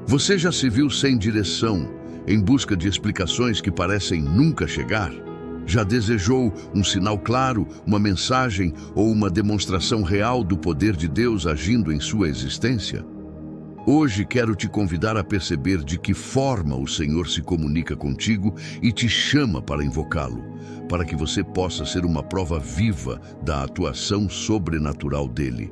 Você já se viu sem direção, em busca de explicações que parecem nunca chegar? Já desejou um sinal claro, uma mensagem ou uma demonstração real do poder de Deus agindo em sua existência? Hoje quero te convidar a perceber de que forma o Senhor se comunica contigo e te chama para invocá-lo, para que você possa ser uma prova viva da atuação sobrenatural dele.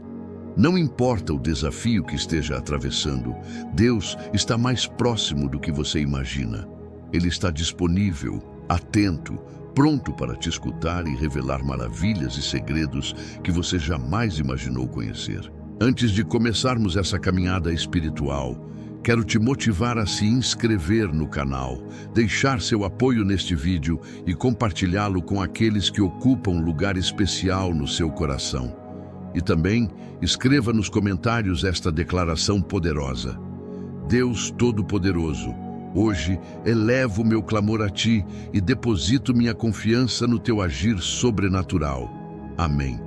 Não importa o desafio que esteja atravessando, Deus está mais próximo do que você imagina. Ele está disponível, atento, pronto para te escutar e revelar maravilhas e segredos que você jamais imaginou conhecer. Antes de começarmos essa caminhada espiritual, quero te motivar a se inscrever no canal, deixar seu apoio neste vídeo e compartilhá-lo com aqueles que ocupam lugar especial no seu coração. E também escreva nos comentários esta declaração poderosa: Deus Todo-Poderoso, hoje elevo meu clamor a Ti e deposito minha confiança no Teu agir sobrenatural. Amém.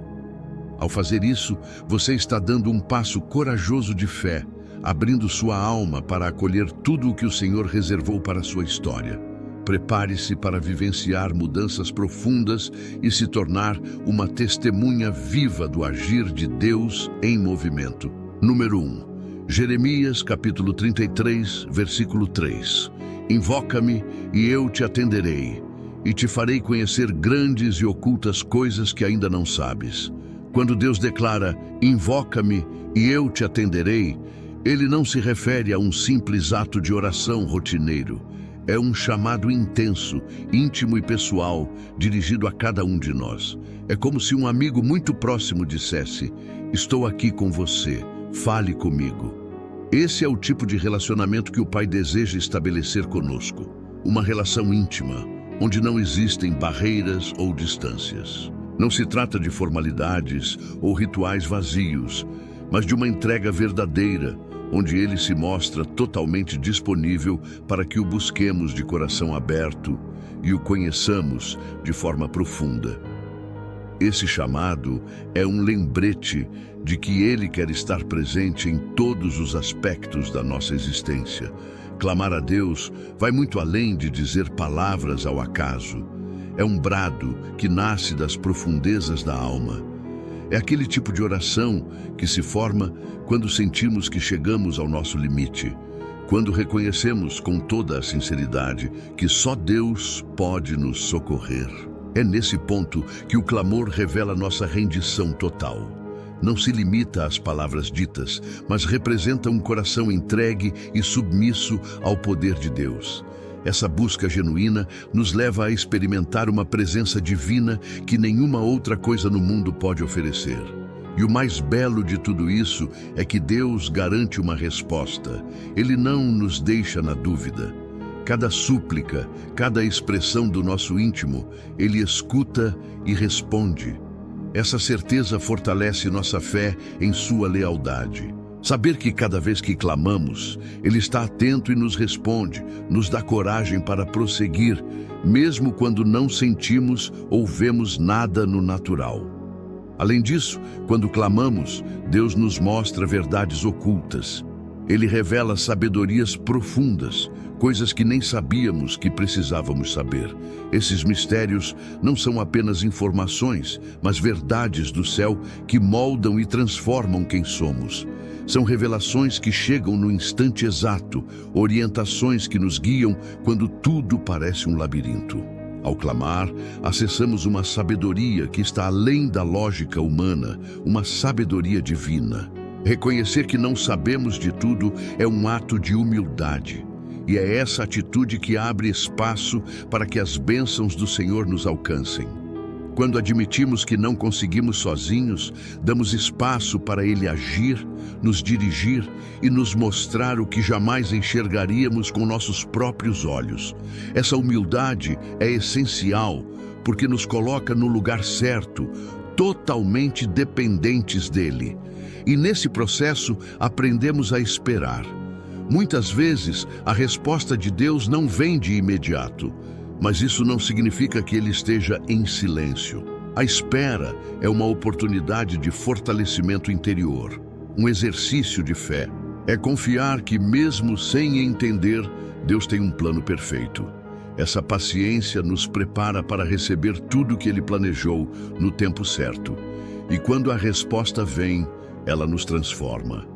Ao fazer isso, você está dando um passo corajoso de fé, abrindo sua alma para acolher tudo o que o Senhor reservou para a sua história. Prepare-se para vivenciar mudanças profundas e se tornar uma testemunha viva do agir de Deus em movimento. Número 1. Jeremias, capítulo 33, versículo 3. Invoca-me e eu te atenderei, e te farei conhecer grandes e ocultas coisas que ainda não sabes. Quando Deus declara, invoca-me e eu te atenderei, Ele não se refere a um simples ato de oração rotineiro. É um chamado intenso, íntimo e pessoal, dirigido a cada um de nós. É como se um amigo muito próximo dissesse, estou aqui com você, fale comigo. Esse é o tipo de relacionamento que o Pai deseja estabelecer conosco. Uma relação íntima, onde não existem barreiras ou distâncias. Não se trata de formalidades ou rituais vazios, mas de uma entrega verdadeira, onde Ele se mostra totalmente disponível para que o busquemos de coração aberto e o conheçamos de forma profunda. Esse chamado é um lembrete de que Ele quer estar presente em todos os aspectos da nossa existência. Clamar a Deus vai muito além de dizer palavras ao acaso. É um brado que nasce das profundezas da alma. É aquele tipo de oração que se forma quando sentimos que chegamos ao nosso limite, quando reconhecemos com toda a sinceridade que só Deus pode nos socorrer. É nesse ponto que o clamor revela nossa rendição total. Não se limita às palavras ditas, mas representa um coração entregue e submisso ao poder de Deus. Essa busca genuína nos leva a experimentar uma presença divina que nenhuma outra coisa no mundo pode oferecer. E o mais belo de tudo isso é que Deus garante uma resposta. Ele não nos deixa na dúvida. Cada súplica, cada expressão do nosso íntimo, Ele escuta e responde. Essa certeza fortalece nossa fé em sua lealdade. Saber que cada vez que clamamos, Ele está atento e nos responde, nos dá coragem para prosseguir, mesmo quando não sentimos ou vemos nada no natural. Além disso, quando clamamos, Deus nos mostra verdades ocultas. Ele revela sabedorias profundas, coisas que nem sabíamos que precisávamos saber. Esses mistérios não são apenas informações, mas verdades do céu que moldam e transformam quem somos. São revelações que chegam no instante exato, orientações que nos guiam quando tudo parece um labirinto. Ao clamar, acessamos uma sabedoria que está além da lógica humana, uma sabedoria divina. Reconhecer que não sabemos de tudo é um ato de humildade. E é essa atitude que abre espaço para que as bênçãos do Senhor nos alcancem. Quando admitimos que não conseguimos sozinhos, damos espaço para Ele agir, nos dirigir e nos mostrar o que jamais enxergaríamos com nossos próprios olhos. Essa humildade é essencial, porque nos coloca no lugar certo, totalmente dependentes dEle. E nesse processo, aprendemos a esperar. Muitas vezes, a resposta de Deus não vem de imediato, mas isso não significa que Ele esteja em silêncio. A espera é uma oportunidade de fortalecimento interior, um exercício de fé, É confiar que, mesmo sem entender, Deus tem um plano perfeito. Essa paciência nos prepara para receber tudo o que Ele planejou no tempo certo. E quando a resposta vem, ela nos transforma.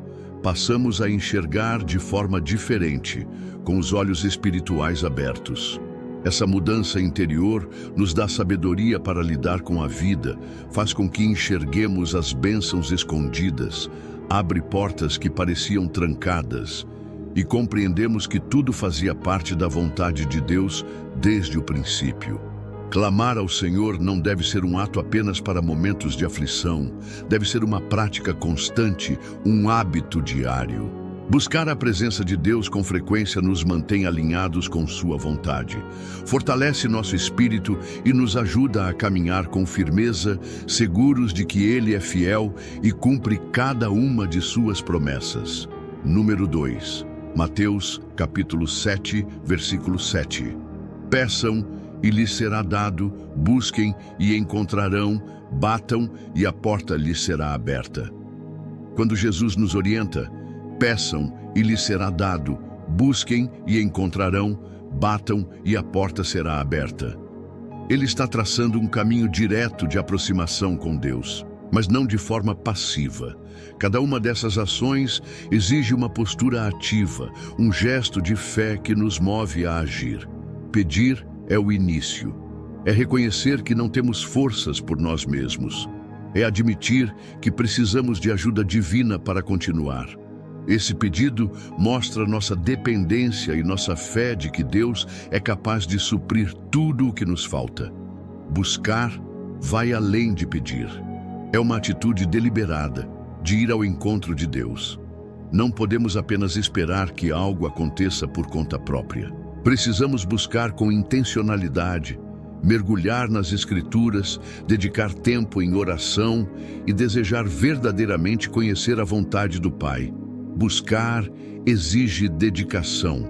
Passamos a enxergar de forma diferente, com os olhos espirituais abertos. Essa mudança interior nos dá sabedoria para lidar com a vida, faz com que enxerguemos as bênçãos escondidas, abre portas que pareciam trancadas e compreendemos que tudo fazia parte da vontade de Deus desde o princípio. Clamar ao Senhor não deve ser um ato apenas para momentos de aflição, deve ser uma prática constante, um hábito diário. Buscar a presença de Deus com frequência nos mantém alinhados com sua vontade, fortalece nosso espírito e nos ajuda a caminhar com firmeza, seguros de que Ele é fiel e cumpre cada uma de suas promessas. Número 2, Mateus capítulo 7, versículo 7. Peçam e lhes será dado, busquem e encontrarão, batam e a porta lhes será aberta. Quando Jesus nos orienta, peçam e lhes será dado, busquem e encontrarão, batam e a porta será aberta. Ele está traçando um caminho direto de aproximação com Deus, mas não de forma passiva. Cada uma dessas ações exige uma postura ativa, um gesto de fé que nos move a agir. Pedir é o início. É reconhecer que não temos forças por nós mesmos. É admitir que precisamos de ajuda divina para continuar. Esse pedido mostra nossa dependência e nossa fé de que Deus é capaz de suprir tudo o que nos falta. Buscar vai além de pedir. É uma atitude deliberada de ir ao encontro de Deus. Não podemos apenas esperar que algo aconteça por conta própria. Precisamos buscar com intencionalidade, mergulhar nas Escrituras, dedicar tempo em oração e desejar verdadeiramente conhecer a vontade do Pai. Buscar exige dedicação.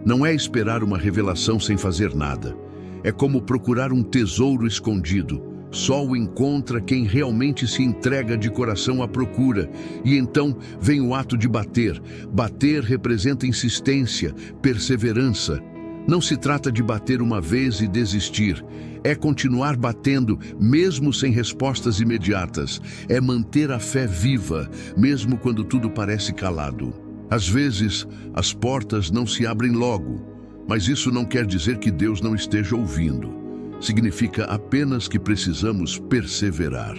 Não é esperar uma revelação sem fazer nada. É como procurar um tesouro escondido. Só o encontra quem realmente se entrega de coração à procura. E então vem o ato de bater. Bater representa insistência, perseverança. Não se trata de bater uma vez e desistir. É continuar batendo, mesmo sem respostas imediatas. É manter a fé viva, mesmo quando tudo parece calado. Às vezes, as portas não se abrem logo, mas isso não quer dizer que Deus não esteja ouvindo. Significa apenas que precisamos perseverar.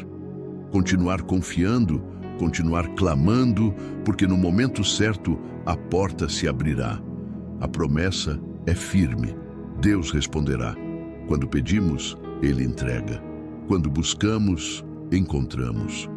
Continuar confiando, continuar clamando, porque no momento certo a porta se abrirá. A promessa é firme. Deus responderá. Quando pedimos, Ele entrega. Quando buscamos, encontramos.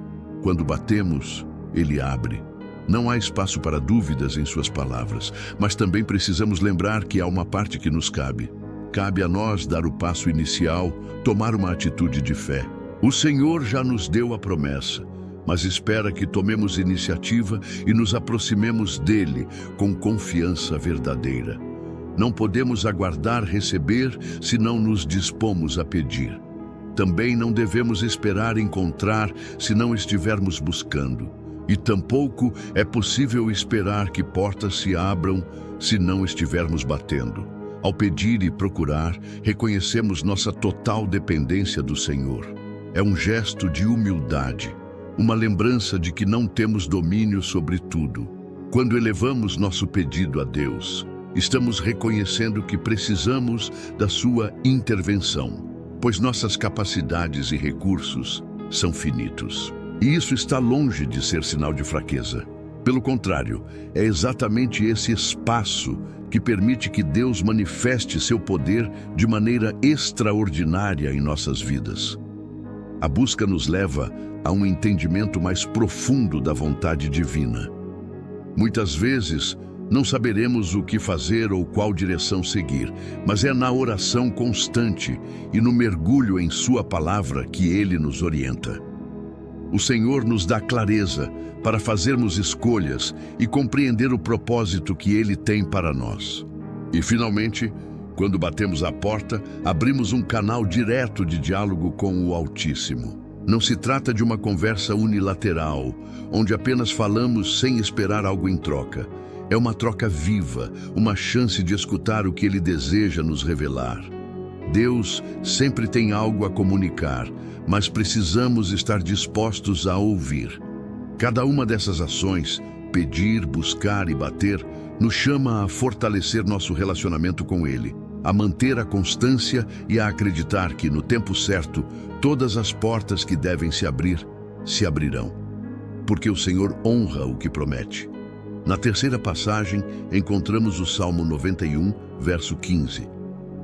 Quando batemos, Ele abre. Não há espaço para dúvidas em suas palavras, mas também precisamos lembrar que há uma parte que nos cabe. Cabe a nós dar o passo inicial, tomar uma atitude de fé. O Senhor já nos deu a promessa, mas espera que tomemos iniciativa e nos aproximemos dEle com confiança verdadeira. Não podemos aguardar receber se não nos dispomos a pedir. Também não devemos esperar encontrar se não estivermos buscando. E tampouco é possível esperar que portas se abram se não estivermos batendo. Ao pedir e procurar, reconhecemos nossa total dependência do Senhor. É um gesto de humildade, uma lembrança de que não temos domínio sobre tudo. Quando elevamos nosso pedido a Deus, estamos reconhecendo que precisamos da sua intervenção, pois nossas capacidades e recursos são finitos. E isso está longe de ser sinal de fraqueza. Pelo contrário, é exatamente esse espaço que permite que Deus manifeste seu poder de maneira extraordinária em nossas vidas. A busca nos leva a um entendimento mais profundo da vontade divina. Muitas vezes, não saberemos o que fazer ou qual direção seguir, mas é na oração constante e no mergulho em sua palavra que Ele nos orienta. O Senhor nos dá clareza para fazermos escolhas e compreender o propósito que Ele tem para nós. E, finalmente, quando batemos a porta, abrimos um canal direto de diálogo com o Altíssimo. Não se trata de uma conversa unilateral, onde apenas falamos sem esperar algo em troca. É uma troca viva, uma chance de escutar o que Ele deseja nos revelar. Deus sempre tem algo a comunicar, mas precisamos estar dispostos a ouvir. Cada uma dessas ações, pedir, buscar e bater, nos chama a fortalecer nosso relacionamento com Ele, a manter a constância e a acreditar que, no tempo certo, todas as portas que devem se abrir, se abrirão. Porque o Senhor honra o que promete. Na terceira passagem, encontramos o Salmo 91, verso 15.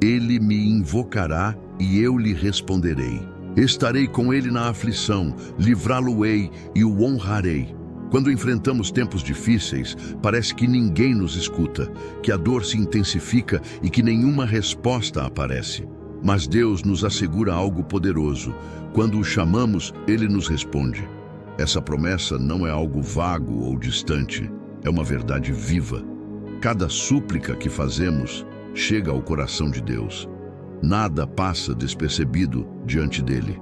Ele me invocará e eu lhe responderei. Estarei com ele na aflição, livrá-lo-ei e o honrarei. Quando enfrentamos tempos difíceis, parece que ninguém nos escuta, que a dor se intensifica e que nenhuma resposta aparece. Mas Deus nos assegura algo poderoso. Quando o chamamos, Ele nos responde. Essa promessa não é algo vago ou distante, é uma verdade viva. Cada súplica que fazemos chega ao coração de Deus. Nada passa despercebido diante dele.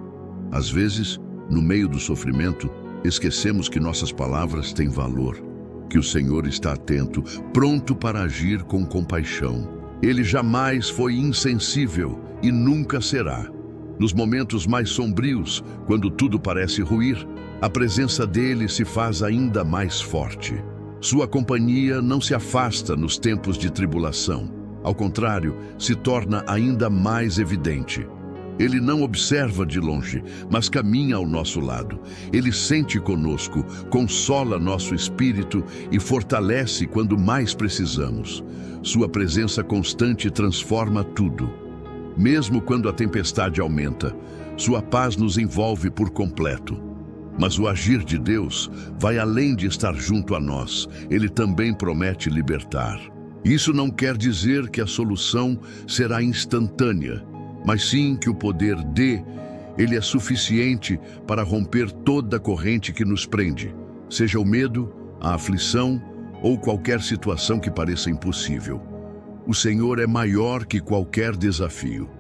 Às vezes, no meio do sofrimento, esquecemos que nossas palavras têm valor, que o Senhor está atento, pronto para agir com compaixão. Ele jamais foi insensível e nunca será. Nos momentos mais sombrios, quando tudo parece ruir, a presença dele se faz ainda mais forte. Sua companhia não se afasta nos tempos de tribulação. Ao contrário, se torna ainda mais evidente. Ele não observa de longe, mas caminha ao nosso lado. Ele sente conosco, consola nosso espírito e fortalece quando mais precisamos. Sua presença constante transforma tudo. Mesmo quando a tempestade aumenta, sua paz nos envolve por completo. Mas o agir de Deus vai além de estar junto a nós. Ele também promete libertar. Isso não quer dizer que a solução será instantânea, mas sim que o poder Ele é suficiente para romper toda a corrente que nos prende, seja o medo, a aflição ou qualquer situação que pareça impossível. O Senhor é maior que qualquer desafio.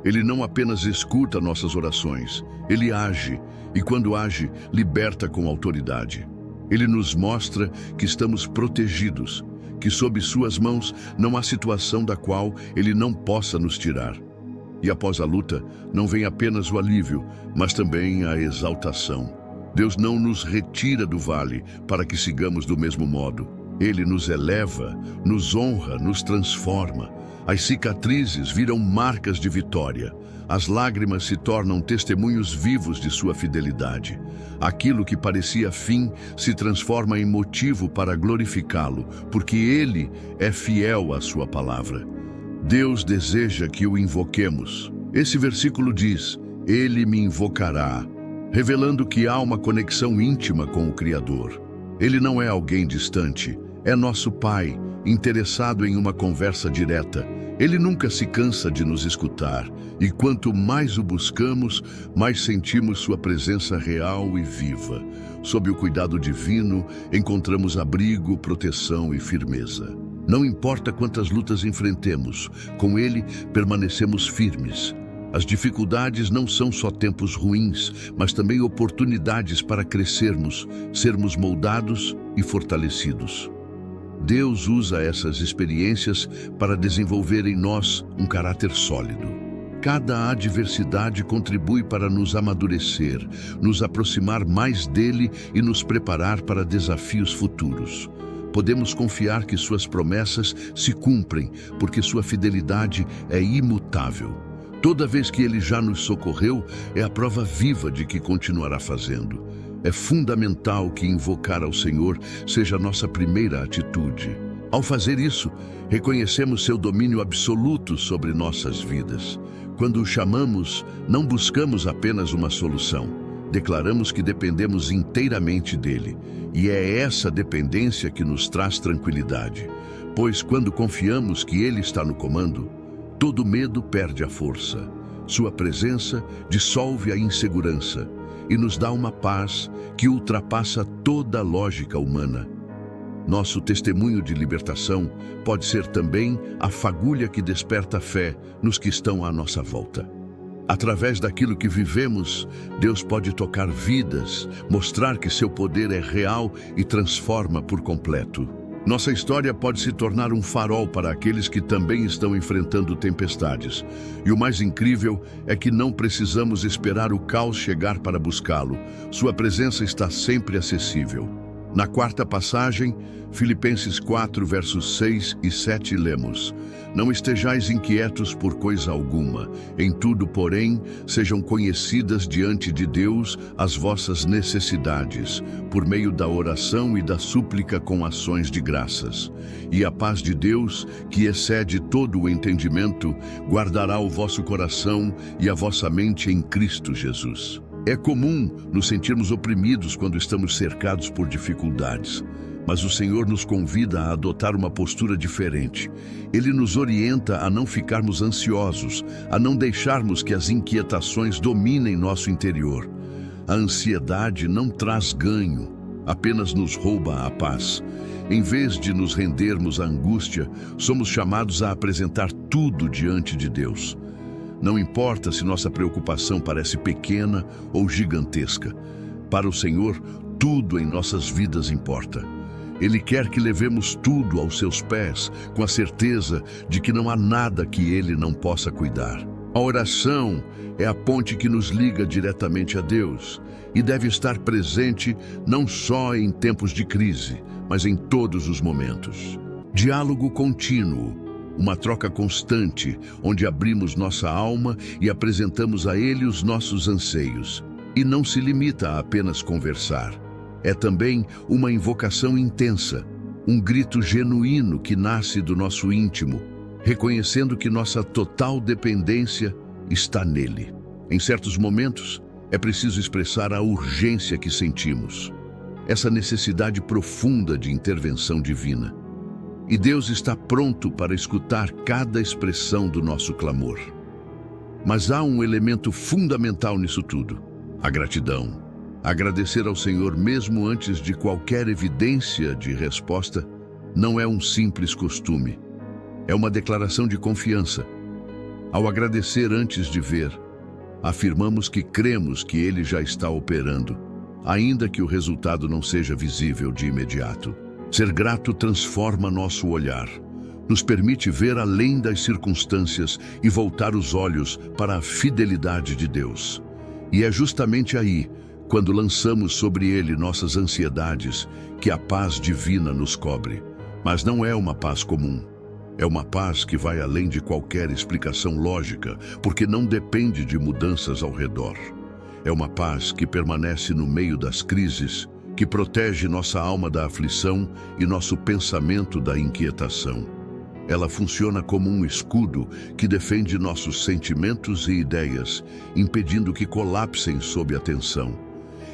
Ele não apenas escuta nossas orações, Ele age, e quando age, liberta com autoridade. Ele nos mostra que estamos protegidos, que sob suas mãos não há situação da qual Ele não possa nos tirar. E após a luta, não vem apenas o alívio, mas também a exaltação. Deus não nos retira do vale para que sigamos do mesmo modo. Ele nos eleva, nos honra, nos transforma. As cicatrizes viram marcas de vitória. As lágrimas se tornam testemunhos vivos de sua fidelidade. Aquilo que parecia fim se transforma em motivo para glorificá-lo, porque Ele é fiel à sua palavra. Deus deseja que o invoquemos. Esse versículo diz: Ele me invocará, revelando que há uma conexão íntima com o Criador. Ele não é alguém distante, é nosso Pai, interessado em uma conversa direta. Ele nunca se cansa de nos escutar, e quanto mais o buscamos, mais sentimos sua presença real e viva. Sob o cuidado divino, encontramos abrigo, proteção e firmeza. Não importa quantas lutas enfrentemos, com Ele permanecemos firmes. As dificuldades não são só tempos ruins, mas também oportunidades para crescermos, sermos moldados e fortalecidos. Deus usa essas experiências para desenvolver em nós um caráter sólido. Cada adversidade contribui para nos amadurecer, nos aproximar mais dele e nos preparar para desafios futuros. Podemos confiar que suas promessas se cumprem, porque sua fidelidade é imutável. Toda vez que ele já nos socorreu, é a prova viva de que continuará fazendo. É fundamental que invocar ao Senhor seja a nossa primeira atitude. Ao fazer isso, reconhecemos seu domínio absoluto sobre nossas vidas. Quando o chamamos, não buscamos apenas uma solução. Declaramos que dependemos inteiramente dele. E é essa dependência que nos traz tranquilidade. Pois quando confiamos que ele está no comando, todo medo perde a força. Sua presença dissolve a insegurança e nos dá uma paz que ultrapassa toda a lógica humana. Nosso testemunho de libertação pode ser também a fagulha que desperta a fé nos que estão à nossa volta. Através daquilo que vivemos, Deus pode tocar vidas, mostrar que seu poder é real e transforma por completo. Nossa história pode se tornar um farol para aqueles que também estão enfrentando tempestades. E o mais incrível é que não precisamos esperar o caos chegar para buscá-lo. Sua presença está sempre acessível. Na quarta passagem, Filipenses 4, versos 6 e 7, lemos: Não estejais inquietos por coisa alguma, em tudo, porém, sejam conhecidas diante de Deus as vossas necessidades, por meio da oração e da súplica com ações de graças. E a paz de Deus, que excede todo o entendimento, guardará o vosso coração e a vossa mente em Cristo Jesus. É comum nos sentirmos oprimidos quando estamos cercados por dificuldades, mas o Senhor nos convida a adotar uma postura diferente. Ele nos orienta a não ficarmos ansiosos, a não deixarmos que as inquietações dominem nosso interior. A ansiedade não traz ganho, apenas nos rouba a paz. Em vez de nos rendermos à angústia, somos chamados a apresentar tudo diante de Deus. Não importa se nossa preocupação parece pequena ou gigantesca. Para o Senhor, tudo em nossas vidas importa. Ele quer que levemos tudo aos seus pés, com a certeza de que não há nada que Ele não possa cuidar. A oração é a ponte que nos liga diretamente a Deus e deve estar presente não só em tempos de crise, mas em todos os momentos. Diálogo contínuo. Uma troca constante, onde abrimos nossa alma e apresentamos a Ele os nossos anseios. E não se limita a apenas conversar. É também uma invocação intensa, um grito genuíno que nasce do nosso íntimo, reconhecendo que nossa total dependência está nele. Em certos momentos, é preciso expressar a urgência que sentimos, essa necessidade profunda de intervenção divina. E Deus está pronto para escutar cada expressão do nosso clamor. Mas há um elemento fundamental nisso tudo: a gratidão. Agradecer ao Senhor mesmo antes de qualquer evidência de resposta não é um simples costume. É uma declaração de confiança. Ao agradecer antes de ver, afirmamos que cremos que Ele já está operando, ainda que o resultado não seja visível de imediato. Ser grato transforma nosso olhar, nos permite ver além das circunstâncias e voltar os olhos para a fidelidade de Deus. E é justamente aí, quando lançamos sobre Ele nossas ansiedades, que a paz divina nos cobre. Mas não é uma paz comum. É uma paz que vai além de qualquer explicação lógica, porque não depende de mudanças ao redor. É uma paz que permanece no meio das crises, que protege nossa alma da aflição e nosso pensamento da inquietação. Ela funciona como um escudo que defende nossos sentimentos e ideias, impedindo que colapsem sob a tensão.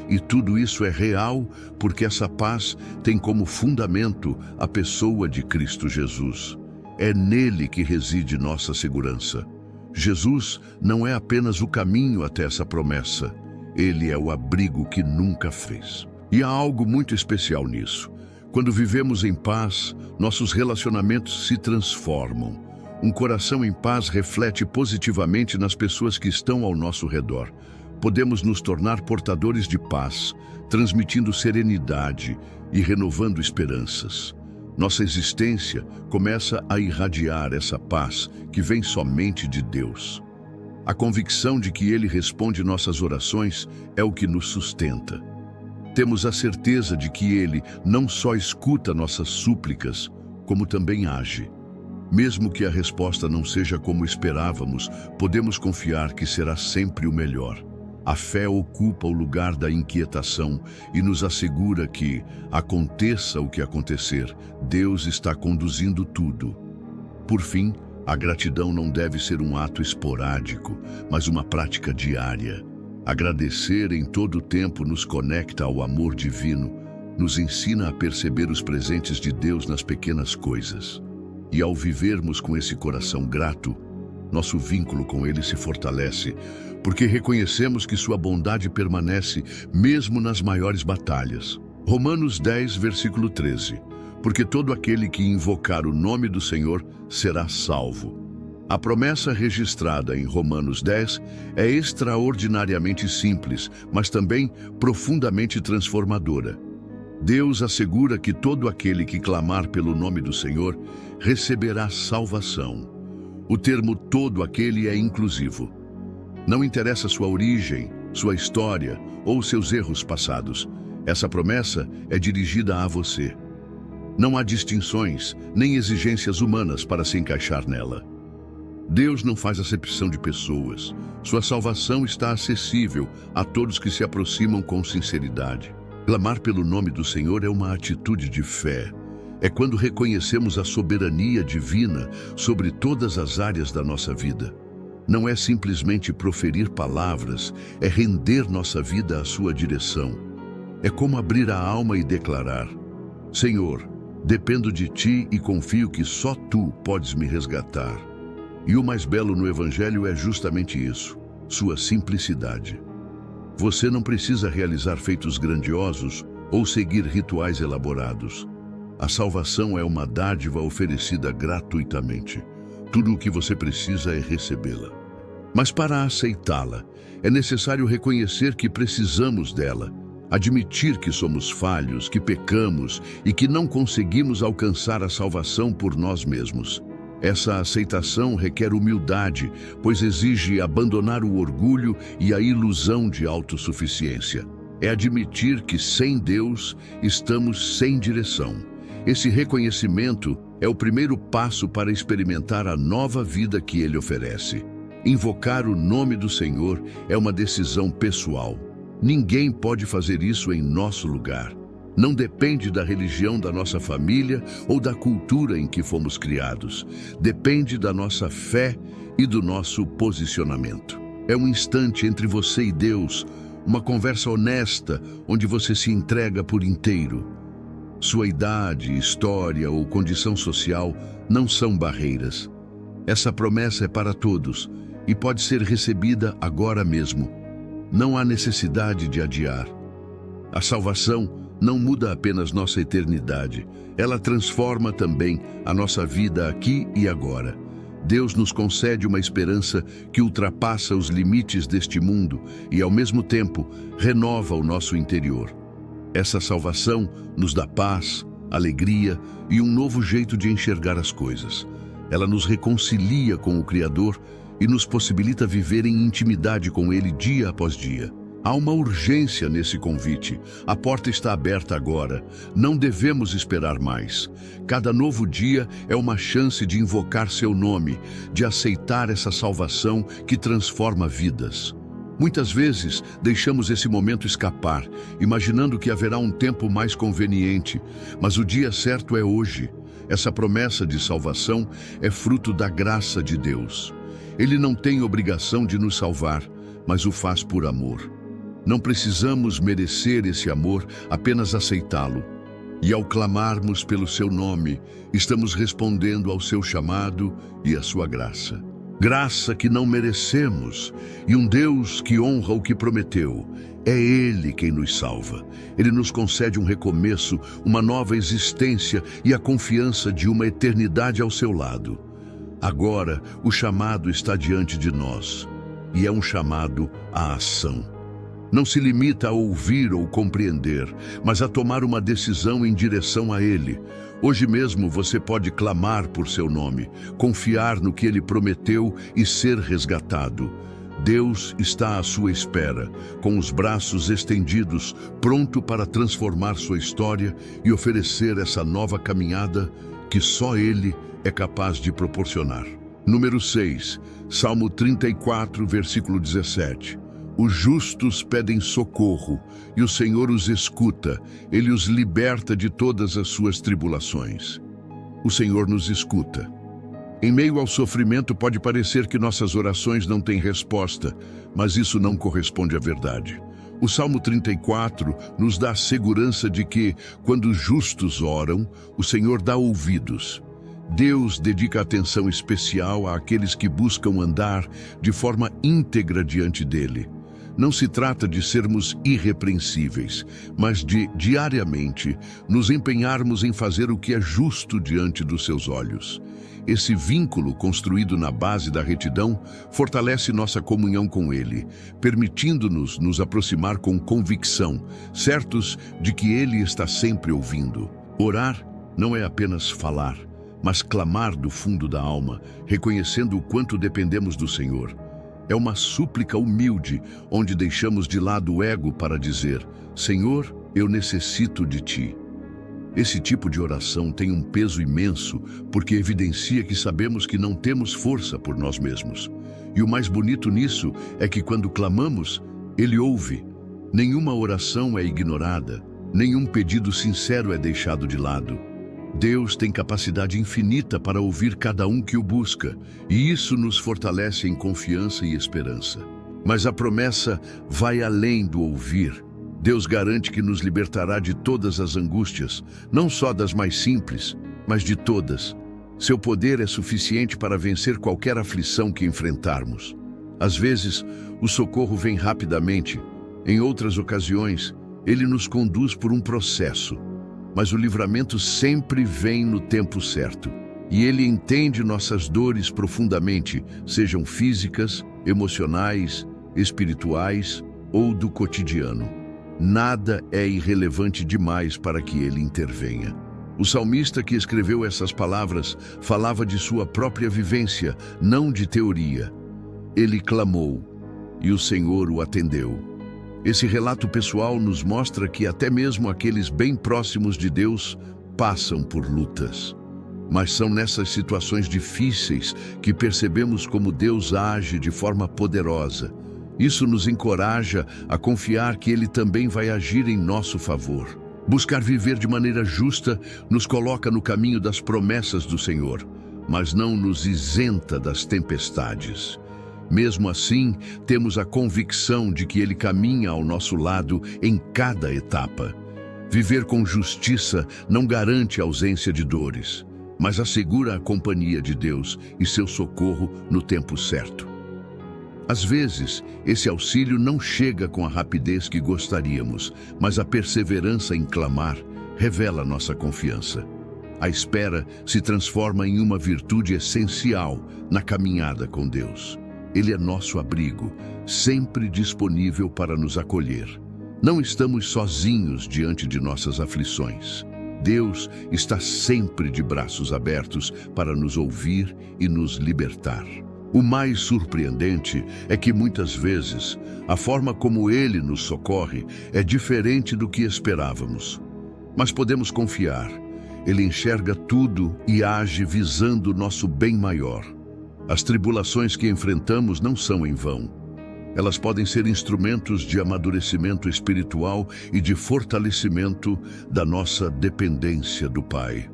E tudo isso é real porque essa paz tem como fundamento a pessoa de Cristo Jesus. É nele que reside nossa segurança. Jesus não é apenas o caminho até essa promessa, ele é o abrigo que nunca fez. E há algo muito especial nisso. Quando vivemos em paz, nossos relacionamentos se transformam. Um coração em paz reflete positivamente nas pessoas que estão ao nosso redor. Podemos nos tornar portadores de paz, transmitindo serenidade e renovando esperanças. Nossa existência começa a irradiar essa paz que vem somente de Deus. A convicção de que Ele responde nossas orações é o que nos sustenta. Temos a certeza de que Ele não só escuta nossas súplicas, como também age. Mesmo que a resposta não seja como esperávamos, podemos confiar que será sempre o melhor. A fé ocupa o lugar da inquietação e nos assegura que, aconteça o que acontecer, Deus está conduzindo tudo. Por fim, a gratidão não deve ser um ato esporádico, mas uma prática diária. Agradecer em todo o tempo nos conecta ao amor divino, nos ensina a perceber os presentes de Deus nas pequenas coisas. E ao vivermos com esse coração grato, nosso vínculo com Ele se fortalece, porque reconhecemos que sua bondade permanece mesmo nas maiores batalhas. Romanos 10, versículo 13. Porque todo aquele que invocar o nome do Senhor será salvo. A promessa registrada em Romanos 10 é extraordinariamente simples, mas também profundamente transformadora. Deus assegura que todo aquele que clamar pelo nome do Senhor receberá salvação. O termo todo aquele é inclusivo. Não interessa sua origem, sua história ou seus erros passados. Essa promessa é dirigida a você. Não há distinções nem exigências humanas para se encaixar nela. Deus não faz acepção de pessoas. Sua salvação está acessível a todos que se aproximam com sinceridade. Clamar pelo nome do Senhor é uma atitude de fé. É quando reconhecemos a soberania divina sobre todas as áreas da nossa vida. Não é simplesmente proferir palavras, é render nossa vida à sua direção. É como abrir a alma e declarar: Senhor, dependo de Ti e confio que só Tu podes me resgatar. E o mais belo no Evangelho é justamente isso, sua simplicidade. Você não precisa realizar feitos grandiosos ou seguir rituais elaborados. A salvação é uma dádiva oferecida gratuitamente. Tudo o que você precisa é recebê-la. Mas para aceitá-la, é necessário reconhecer que precisamos dela, admitir que somos falhos, que pecamos e que não conseguimos alcançar a salvação por nós mesmos. Essa aceitação requer humildade, pois exige abandonar o orgulho e a ilusão de autossuficiência. É admitir que sem Deus estamos sem direção. Esse reconhecimento é o primeiro passo para experimentar a nova vida que Ele oferece. Invocar o nome do Senhor é uma decisão pessoal. Ninguém pode fazer isso em nosso lugar. Não depende da religião da nossa família ou da cultura em que fomos criados. Depende da nossa fé e do nosso posicionamento. É um instante entre você e Deus, uma conversa honesta onde você se entrega por inteiro. Sua idade, história ou condição social não são barreiras. Essa promessa é para todos e pode ser recebida agora mesmo. Não há necessidade de adiar. A salvação não muda apenas nossa eternidade, ela transforma também a nossa vida aqui e agora. Deus nos concede uma esperança que ultrapassa os limites deste mundo e, ao mesmo tempo, renova o nosso interior. Essa salvação nos dá paz, alegria e um novo jeito de enxergar as coisas. Ela nos reconcilia com o Criador e nos possibilita viver em intimidade com Ele dia após dia. Há uma urgência nesse convite. A porta está aberta agora. Não devemos esperar mais. Cada novo dia é uma chance de invocar seu nome, de aceitar essa salvação que transforma vidas. Muitas vezes deixamos esse momento escapar, imaginando que haverá um tempo mais conveniente, mas o dia certo é hoje. Essa promessa de salvação é fruto da graça de Deus. Ele não tem obrigação de nos salvar, mas o faz por amor. Não precisamos merecer esse amor, apenas aceitá-lo. E ao clamarmos pelo seu nome, estamos respondendo ao seu chamado e à sua graça. Graça que não merecemos, e um Deus que honra o que prometeu. É Ele quem nos salva. Ele nos concede um recomeço, uma nova existência e a confiança de uma eternidade ao seu lado. Agora, o chamado está diante de nós, e é um chamado à ação. Não se limita a ouvir ou compreender, mas a tomar uma decisão em direção a Ele. Hoje mesmo você pode clamar por seu nome, confiar no que Ele prometeu e ser resgatado. Deus está à sua espera, com os braços estendidos, pronto para transformar sua história e oferecer essa nova caminhada que só Ele é capaz de proporcionar. Número 6, Salmo 34, versículo 17. Os justos pedem socorro, e o Senhor os escuta, Ele os liberta de todas as suas tribulações. O Senhor nos escuta. Em meio ao sofrimento pode parecer que nossas orações não têm resposta, mas isso não corresponde à verdade. O Salmo 34 nos dá a segurança de que, quando os justos oram, o Senhor dá ouvidos. Deus dedica atenção especial àqueles que buscam andar de forma íntegra diante dele. Não se trata de sermos irrepreensíveis, mas de, diariamente, nos empenharmos em fazer o que é justo diante dos seus olhos. Esse vínculo construído na base da retidão fortalece nossa comunhão com Ele, permitindo-nos nos aproximar com convicção, certos de que Ele está sempre ouvindo. Orar não é apenas falar, mas clamar do fundo da alma, reconhecendo o quanto dependemos do Senhor. É uma súplica humilde, onde deixamos de lado o ego para dizer: Senhor, eu necessito de Ti. Esse tipo de oração tem um peso imenso, porque evidencia que sabemos que não temos força por nós mesmos. E o mais bonito nisso é que quando clamamos, Ele ouve. Nenhuma oração é ignorada, nenhum pedido sincero é deixado de lado. Deus tem capacidade infinita para ouvir cada um que o busca, e isso nos fortalece em confiança e esperança. Mas a promessa vai além do ouvir. Deus garante que nos libertará de todas as angústias, não só das mais simples, mas de todas. Seu poder é suficiente para vencer qualquer aflição que enfrentarmos. Às vezes, o socorro vem rapidamente. Em outras ocasiões, Ele nos conduz por um processo. Mas o livramento sempre vem no tempo certo. E Ele entende nossas dores profundamente, sejam físicas, emocionais, espirituais ou do cotidiano. Nada é irrelevante demais para que Ele intervenha. O salmista que escreveu essas palavras falava de sua própria vivência, não de teoria. Ele clamou, e o Senhor o atendeu. Esse relato pessoal nos mostra que até mesmo aqueles bem próximos de Deus passam por lutas. Mas são nessas situações difíceis que percebemos como Deus age de forma poderosa. Isso nos encoraja a confiar que Ele também vai agir em nosso favor. Buscar viver de maneira justa nos coloca no caminho das promessas do Senhor, mas não nos isenta das tempestades. Mesmo assim, temos a convicção de que Ele caminha ao nosso lado em cada etapa. Viver com justiça não garante a ausência de dores, mas assegura a companhia de Deus e seu socorro no tempo certo. Às vezes, esse auxílio não chega com a rapidez que gostaríamos, mas a perseverança em clamar revela nossa confiança. A espera se transforma em uma virtude essencial na caminhada com Deus. Ele é nosso abrigo, sempre disponível para nos acolher. Não estamos sozinhos diante de nossas aflições. Deus está sempre de braços abertos para nos ouvir e nos libertar. O mais surpreendente é que muitas vezes a forma como Ele nos socorre é diferente do que esperávamos. Mas podemos confiar. Ele enxerga tudo e age visando nosso bem maior. As tribulações que enfrentamos não são em vão. Elas podem ser instrumentos de amadurecimento espiritual e de fortalecimento da nossa dependência do Pai.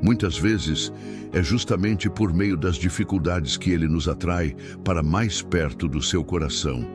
Muitas vezes, é justamente por meio das dificuldades que Ele nos atrai para mais perto do seu coração.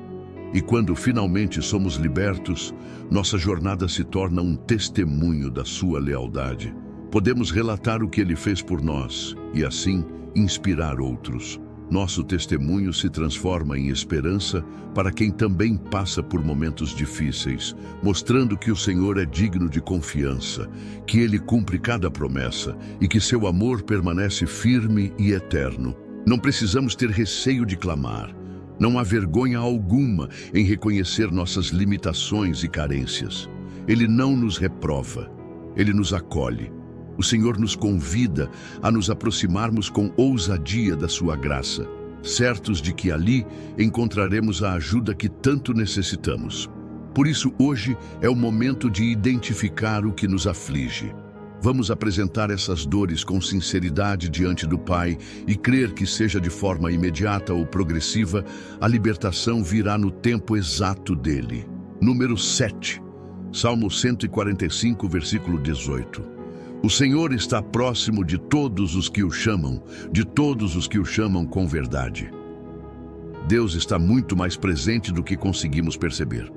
E quando finalmente somos libertos, nossa jornada se torna um testemunho da sua lealdade. Podemos relatar o que Ele fez por nós e, assim, inspirar outros. Nosso testemunho se transforma em esperança para quem também passa por momentos difíceis, mostrando que o Senhor é digno de confiança, que Ele cumpre cada promessa e que seu amor permanece firme e eterno. Não precisamos ter receio de clamar. Não há vergonha alguma em reconhecer nossas limitações e carências. Ele não nos reprova, Ele nos acolhe. O Senhor nos convida a nos aproximarmos com ousadia da sua graça, certos de que ali encontraremos a ajuda que tanto necessitamos. Por isso, hoje é o momento de identificar o que nos aflige. Vamos apresentar essas dores com sinceridade diante do Pai e crer que, seja de forma imediata ou progressiva, a libertação virá no tempo exato dele. Número 7, Salmo 145, versículo 18. O Senhor está próximo de todos os que o chamam, de todos os que o chamam com verdade. Deus está muito mais presente do que conseguimos perceber.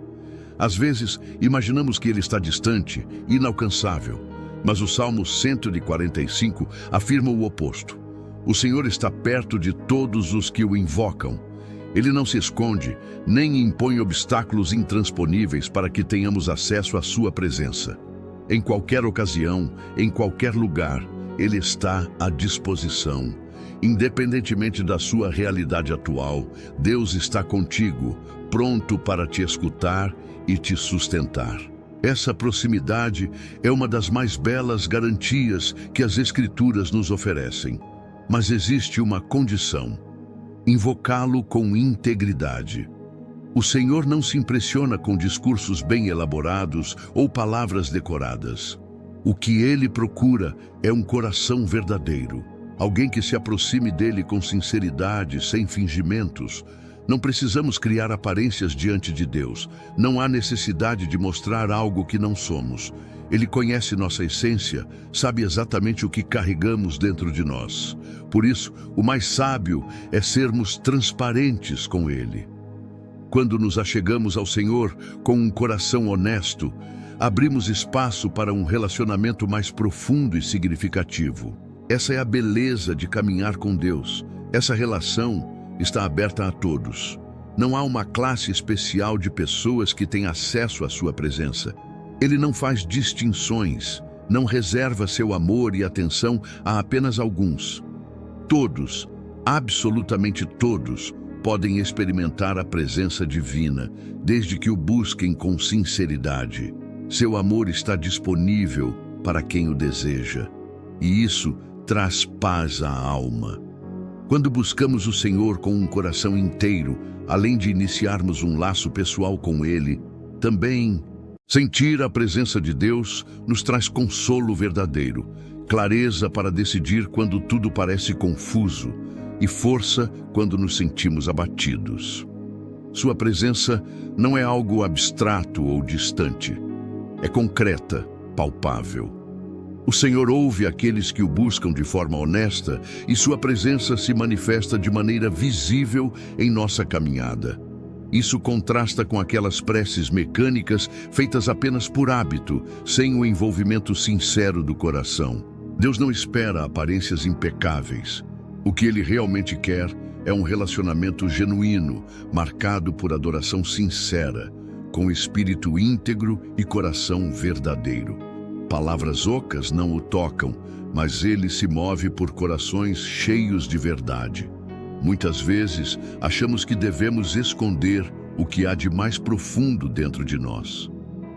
Às vezes, imaginamos que Ele está distante, inalcançável, mas o Salmo 145 afirma o oposto. O Senhor está perto de todos os que o invocam. Ele não se esconde, nem impõe obstáculos intransponíveis para que tenhamos acesso à sua presença. Em qualquer ocasião, em qualquer lugar, Ele está à disposição. Independentemente da sua realidade atual, Deus está contigo, pronto para te escutar e te sustentar. Essa proximidade é uma das mais belas garantias que as Escrituras nos oferecem. Mas existe uma condição: invocá-lo com integridade. O Senhor não se impressiona com discursos bem elaborados ou palavras decoradas. O que Ele procura é um coração verdadeiro, alguém que se aproxime dele com sinceridade, sem fingimentos. Não precisamos criar aparências diante de Deus. Não há necessidade de mostrar algo que não somos. Ele conhece nossa essência, sabe exatamente o que carregamos dentro de nós. Por isso, o mais sábio é sermos transparentes com Ele. Quando nos achegamos ao Senhor com um coração honesto, abrimos espaço para um relacionamento mais profundo e significativo. Essa é a beleza de caminhar com Deus. Essa relação está aberta a todos. Não há uma classe especial de pessoas que têm acesso à sua presença. Ele não faz distinções, não reserva seu amor e atenção a apenas alguns. Todos, absolutamente todos, podem experimentar a presença divina, desde que o busquem com sinceridade. Seu amor está disponível para quem o deseja, e isso traz paz à alma. Quando buscamos o Senhor com um coração inteiro, além de iniciarmos um laço pessoal com Ele, também sentir a presença de Deus nos traz consolo verdadeiro, clareza para decidir quando tudo parece confuso e força quando nos sentimos abatidos. Sua presença não é algo abstrato ou distante, é concreta, palpável. O Senhor ouve aqueles que o buscam de forma honesta e sua presença se manifesta de maneira visível em nossa caminhada. Isso contrasta com aquelas preces mecânicas feitas apenas por hábito, sem o envolvimento sincero do coração. Deus não espera aparências impecáveis. O que Ele realmente quer é um relacionamento genuíno, marcado por adoração sincera, com espírito íntegro e coração verdadeiro. Palavras ocas não o tocam, mas Ele se move por corações cheios de verdade. Muitas vezes, achamos que devemos esconder o que há de mais profundo dentro de nós: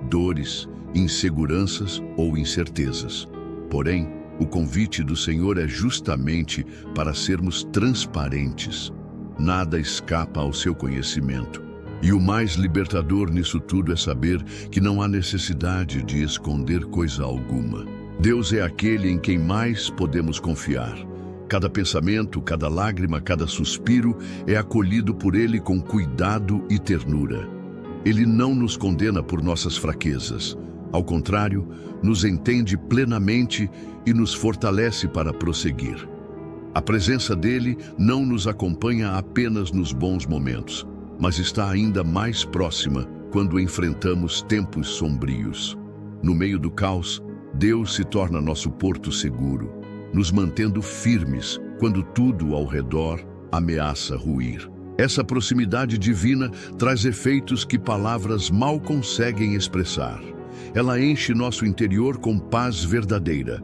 dores, inseguranças ou incertezas. Porém, o convite do Senhor é justamente para sermos transparentes. Nada escapa ao seu conhecimento. E o mais libertador nisso tudo é saber que não há necessidade de esconder coisa alguma. Deus é aquele em quem mais podemos confiar. Cada pensamento, cada lágrima, cada suspiro é acolhido por Ele com cuidado e ternura. Ele não nos condena por nossas fraquezas. Ao contrário, nos entende plenamente e nos fortalece para prosseguir. A presença dele não nos acompanha apenas nos bons momentos, mas está ainda mais próxima quando enfrentamos tempos sombrios. No meio do caos, Deus se torna nosso porto seguro, nos mantendo firmes quando tudo ao redor ameaça ruir. Essa proximidade divina traz efeitos que palavras mal conseguem expressar. Ela enche nosso interior com paz verdadeira,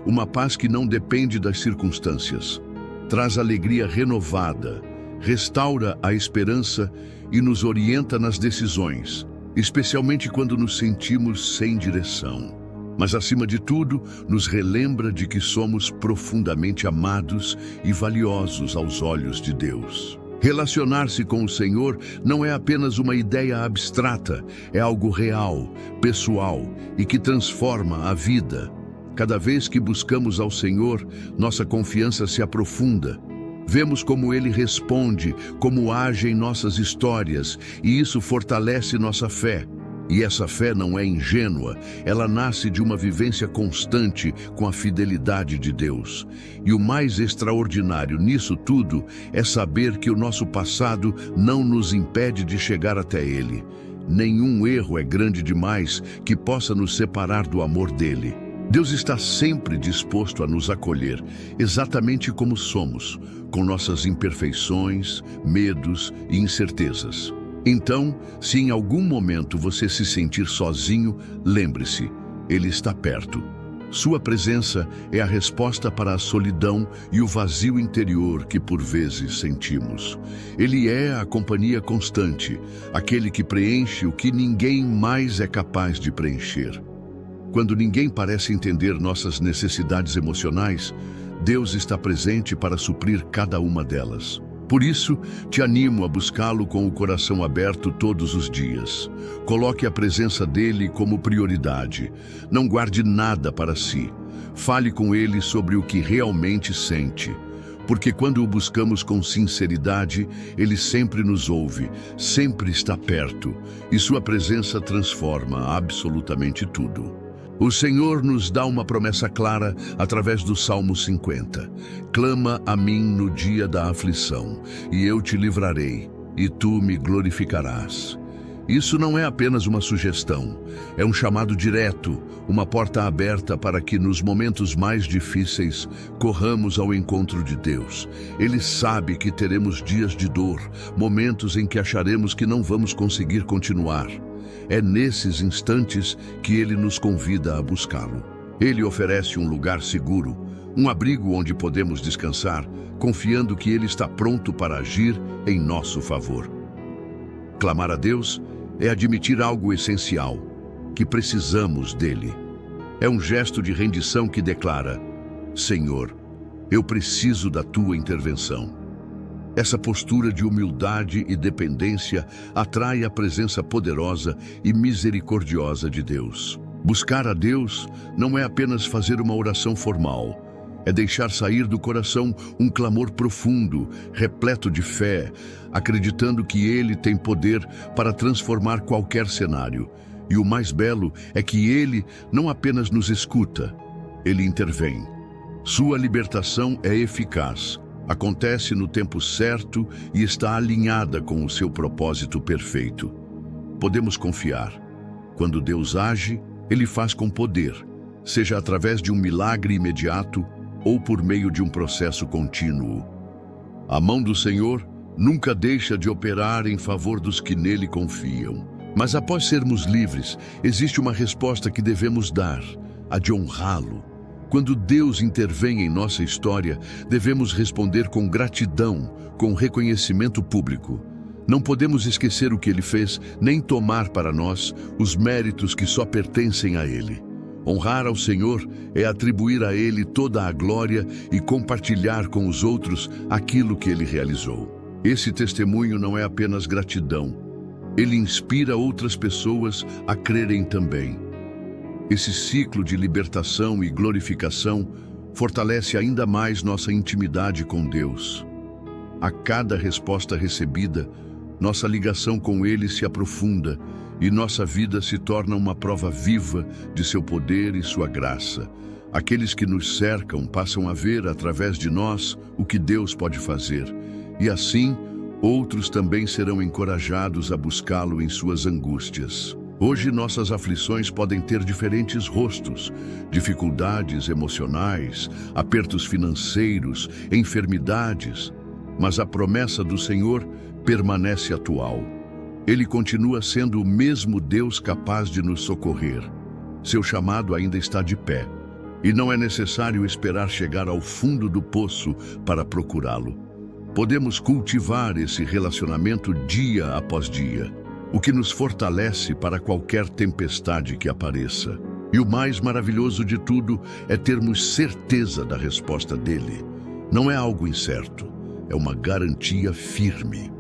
uma paz que não depende das circunstâncias. Traz alegria renovada, restaura a esperança e nos orienta nas decisões, especialmente quando nos sentimos sem direção. Mas, acima de tudo, nos relembra de que somos profundamente amados e valiosos aos olhos de Deus. Relacionar-se com o Senhor não é apenas uma ideia abstrata, é algo real, pessoal e que transforma a vida. Cada vez que buscamos ao Senhor, nossa confiança se aprofunda. Vemos como Ele responde, como age em nossas histórias, e isso fortalece nossa fé. E essa fé não é ingênua, ela nasce de uma vivência constante com a fidelidade de Deus. E o mais extraordinário nisso tudo é saber que o nosso passado não nos impede de chegar até Ele. Nenhum erro é grande demais que possa nos separar do amor dele. Deus está sempre disposto a nos acolher, exatamente como somos, com nossas imperfeições, medos e incertezas. Então, se em algum momento você se sentir sozinho, lembre-se, Ele está perto. Sua presença é a resposta para a solidão e o vazio interior que por vezes sentimos. Ele é a companhia constante, aquele que preenche o que ninguém mais é capaz de preencher. Quando ninguém parece entender nossas necessidades emocionais, Deus está presente para suprir cada uma delas. Por isso, te animo a buscá-lo com o coração aberto todos os dias. Coloque a presença dele como prioridade. Não guarde nada para si. Fale com ele sobre o que realmente sente. Porque quando o buscamos com sinceridade, ele sempre nos ouve, sempre está perto, e sua presença transforma absolutamente tudo. O Senhor nos dá uma promessa clara através do Salmo 50. Clama a mim no dia da aflição, e eu te livrarei, e tu me glorificarás. Isso não é apenas uma sugestão, é um chamado direto, uma porta aberta para que nos momentos mais difíceis corramos ao encontro de Deus. Ele sabe que teremos dias de dor, momentos em que acharemos que não vamos conseguir continuar. É nesses instantes que ele nos convida a buscá-lo. Ele oferece um lugar seguro, um abrigo onde podemos descansar, confiando que ele está pronto para agir em nosso favor. Clamar a Deus é admitir algo essencial, que precisamos dele. É um gesto de rendição que declara: Senhor, eu preciso da tua intervenção. Essa postura de humildade e dependência atrai a presença poderosa e misericordiosa de Deus. Buscar a Deus não é apenas fazer uma oração formal, é deixar sair do coração um clamor profundo, repleto de fé, acreditando que Ele tem poder para transformar qualquer cenário. E o mais belo é que Ele não apenas nos escuta, Ele intervém. Sua libertação é eficaz, acontece no tempo certo e está alinhada com o seu propósito perfeito. Podemos confiar. Quando Deus age, Ele faz com poder, seja através de um milagre imediato ou por meio de um processo contínuo. A mão do Senhor nunca deixa de operar em favor dos que nele confiam. Mas após sermos livres, existe uma resposta que devemos dar, a de honrá-lo. Quando Deus intervém em nossa história, devemos responder com gratidão, com reconhecimento público. Não podemos esquecer o que Ele fez, nem tomar para nós os méritos que só pertencem a Ele. Honrar ao Senhor é atribuir a Ele toda a glória e compartilhar com os outros aquilo que Ele realizou. Esse testemunho não é apenas gratidão. Ele inspira outras pessoas a crerem também. Esse ciclo de libertação e glorificação fortalece ainda mais nossa intimidade com Deus. A cada resposta recebida, nossa ligação com Ele se aprofunda e nossa vida se torna uma prova viva de seu poder e sua graça. Aqueles que nos cercam passam a ver através de nós o que Deus pode fazer, e assim outros também serão encorajados a buscá-lo em suas angústias. Hoje nossas aflições podem ter diferentes rostos, dificuldades emocionais, apertos financeiros, enfermidades, mas a promessa do Senhor permanece atual. Ele continua sendo o mesmo Deus capaz de nos socorrer. Seu chamado ainda está de pé, e não é necessário esperar chegar ao fundo do poço para procurá-lo. Podemos cultivar esse relacionamento dia após dia, o que nos fortalece para qualquer tempestade que apareça. E o mais maravilhoso de tudo é termos certeza da resposta dele. Não é algo incerto, é uma garantia firme.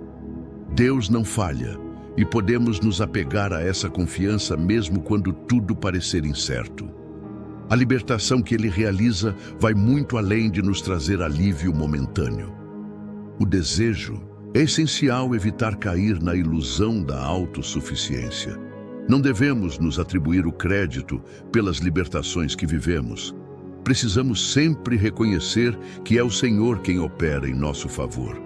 Deus não falha, e podemos nos apegar a essa confiança mesmo quando tudo parecer incerto. A libertação que ele realiza vai muito além de nos trazer alívio momentâneo. O desejo é essencial evitar cair na ilusão da autossuficiência. Não devemos nos atribuir o crédito pelas libertações que vivemos. Precisamos sempre reconhecer que é o Senhor quem opera em nosso favor.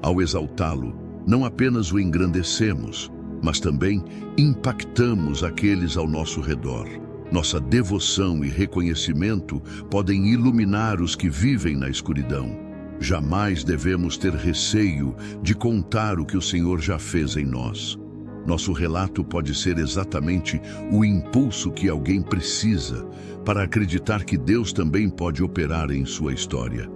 Ao exaltá-lo, não apenas o engrandecemos, mas também impactamos aqueles ao nosso redor. Nossa devoção e reconhecimento podem iluminar os que vivem na escuridão. Jamais devemos ter receio de contar o que o Senhor já fez em nós. Nosso relato pode ser exatamente o impulso que alguém precisa para acreditar que Deus também pode operar em sua história.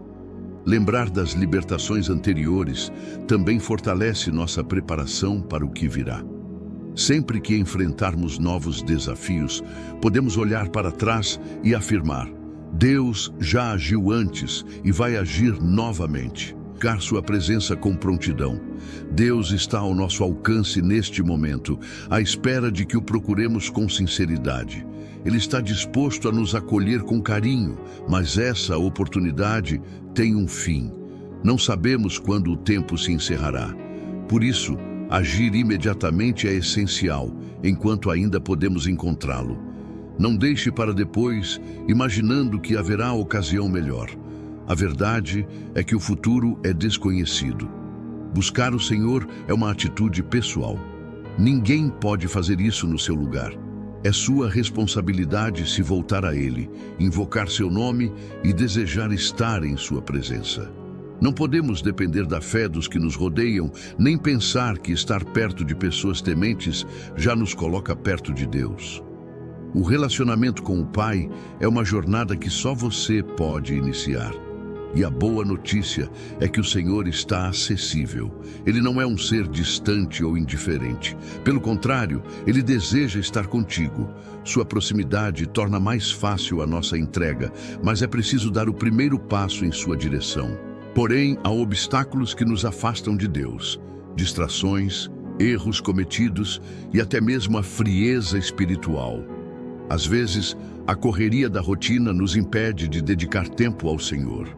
Lembrar das libertações anteriores também fortalece nossa preparação para o que virá. Sempre que enfrentarmos novos desafios, podemos olhar para trás e afirmar: Deus já agiu antes e vai agir novamente. Buscar sua presença com prontidão. Deus está ao nosso alcance neste momento, à espera de que o procuremos com sinceridade. Ele está disposto a nos acolher com carinho, mas essa oportunidade tem um fim. Não sabemos quando o tempo se encerrará. Por isso, agir imediatamente é essencial, enquanto ainda podemos encontrá-lo. Não deixe para depois, imaginando que haverá ocasião melhor. A verdade é que o futuro é desconhecido. Buscar o Senhor é uma atitude pessoal. Ninguém pode fazer isso no seu lugar. É sua responsabilidade se voltar a Ele, invocar seu nome e desejar estar em sua presença. Não podemos depender da fé dos que nos rodeiam, nem pensar que estar perto de pessoas tementes já nos coloca perto de Deus. O relacionamento com o Pai é uma jornada que só você pode iniciar. E a boa notícia é que o Senhor está acessível. Ele não é um ser distante ou indiferente. Pelo contrário, Ele deseja estar contigo. Sua proximidade torna mais fácil a nossa entrega, mas é preciso dar o primeiro passo em sua direção. Porém, há obstáculos que nos afastam de Deus. Distrações, erros cometidos e até mesmo a frieza espiritual. Às vezes, a correria da rotina nos impede de dedicar tempo ao Senhor.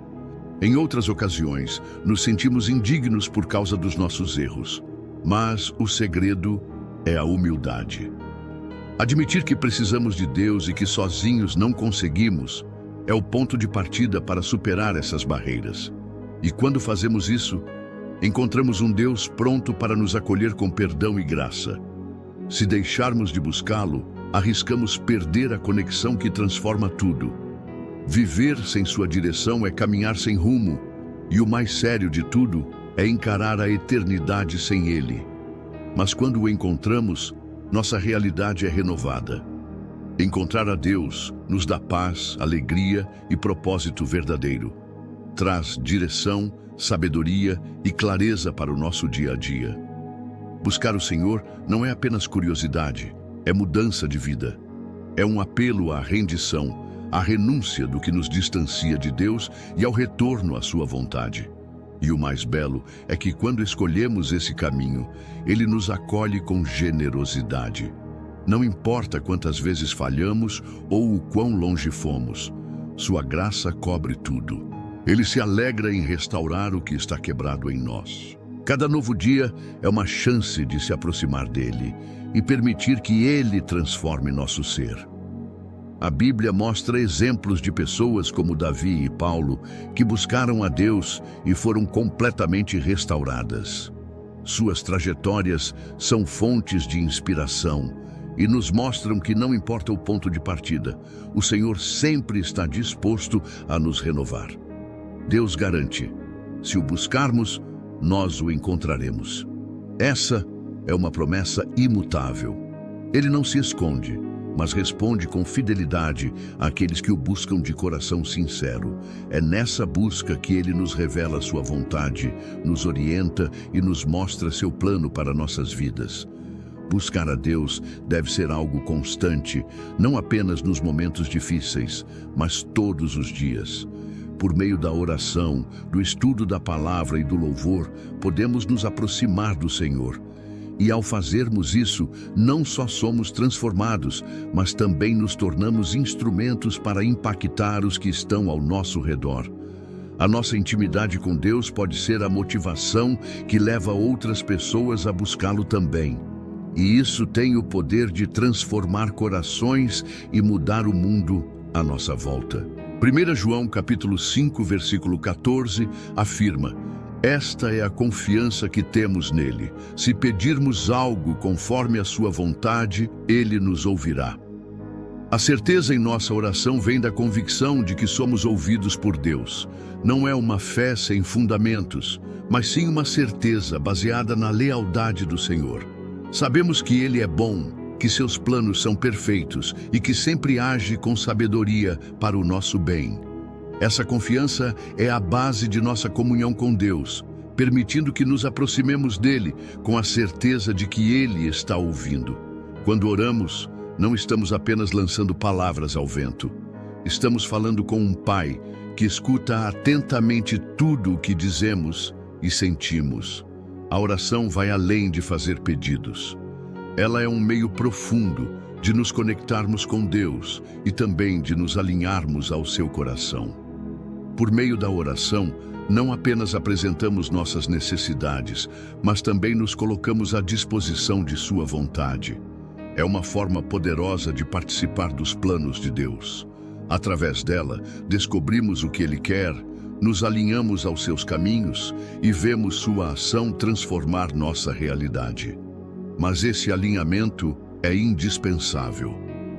Em outras ocasiões, nos sentimos indignos por causa dos nossos erros. Mas o segredo é a humildade. Admitir que precisamos de Deus e que sozinhos não conseguimos é o ponto de partida para superar essas barreiras. E quando fazemos isso, encontramos um Deus pronto para nos acolher com perdão e graça. Se deixarmos de buscá-lo, arriscamos perder a conexão que transforma tudo. Viver sem sua direção é caminhar sem rumo, e o mais sério de tudo é encarar a eternidade sem Ele. Mas quando o encontramos, nossa realidade é renovada. Encontrar a Deus nos dá paz, alegria e propósito verdadeiro. Traz direção, sabedoria e clareza para o nosso dia a dia. Buscar o Senhor não é apenas curiosidade, é mudança de vida. É um apelo à rendição, à renúncia do que nos distancia de Deus e ao retorno à sua vontade. E o mais belo é que quando escolhemos esse caminho, Ele nos acolhe com generosidade. Não importa quantas vezes falhamos ou o quão longe fomos, sua graça cobre tudo. Ele se alegra em restaurar o que está quebrado em nós. Cada novo dia é uma chance de se aproximar dele e permitir que Ele transforme nosso ser. A Bíblia mostra exemplos de pessoas como Davi e Paulo que buscaram a Deus e foram completamente restauradas. Suas trajetórias são fontes de inspiração e nos mostram que não importa o ponto de partida, o Senhor sempre está disposto a nos renovar. Deus garante: se o buscarmos, nós o encontraremos. Essa é uma promessa imutável. Ele não se esconde, mas responde com fidelidade àqueles que o buscam de coração sincero. É nessa busca que Ele nos revela sua vontade, nos orienta e nos mostra seu plano para nossas vidas. Buscar a Deus deve ser algo constante, não apenas nos momentos difíceis, mas todos os dias. Por meio da oração, do estudo da palavra e do louvor, podemos nos aproximar do Senhor. E ao fazermos isso, não só somos transformados, mas também nos tornamos instrumentos para impactar os que estão ao nosso redor. A nossa intimidade com Deus pode ser a motivação que leva outras pessoas a buscá-lo também. E isso tem o poder de transformar corações e mudar o mundo à nossa volta. 1 João capítulo 5, versículo 14, afirma: esta é a confiança que temos nele. Se pedirmos algo conforme a sua vontade, Ele nos ouvirá. A certeza em nossa oração vem da convicção de que somos ouvidos por Deus. Não é uma fé sem fundamentos, mas sim uma certeza baseada na lealdade do Senhor. Sabemos que Ele é bom, que seus planos são perfeitos e que sempre age com sabedoria para o nosso bem. Essa confiança é a base de nossa comunhão com Deus, permitindo que nos aproximemos dele com a certeza de que Ele está ouvindo. Quando oramos, não estamos apenas lançando palavras ao vento. Estamos falando com um Pai que escuta atentamente tudo o que dizemos e sentimos. A oração vai além de fazer pedidos. Ela é um meio profundo de nos conectarmos com Deus e também de nos alinharmos ao seu coração. Por meio da oração, não apenas apresentamos nossas necessidades, mas também nos colocamos à disposição de sua vontade. É uma forma poderosa de participar dos planos de Deus. Através dela, descobrimos o que Ele quer, nos alinhamos aos seus caminhos e vemos sua ação transformar nossa realidade. Mas esse alinhamento é indispensável.